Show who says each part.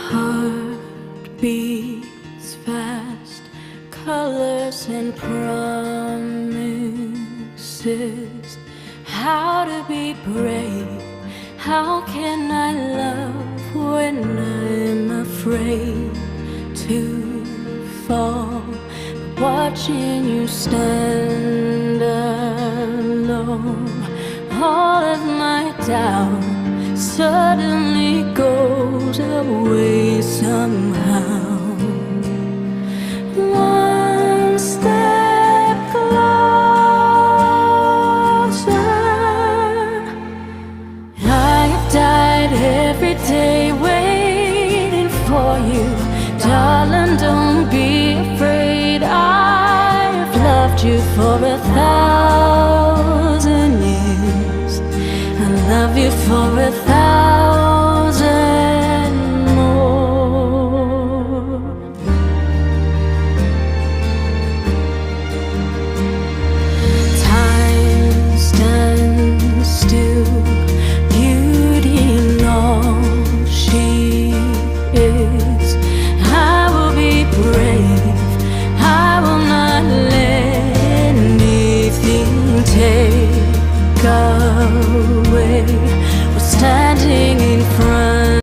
Speaker 1: Heart beats fast, colors and promises. How to be brave? How can I love when I'm afraid to fall? Watching you stand alone, all of my doubt suddenly goes away somehow. One step closer. I have died every day waiting for you. Darling, don't be afraid. I've loved you for 1,000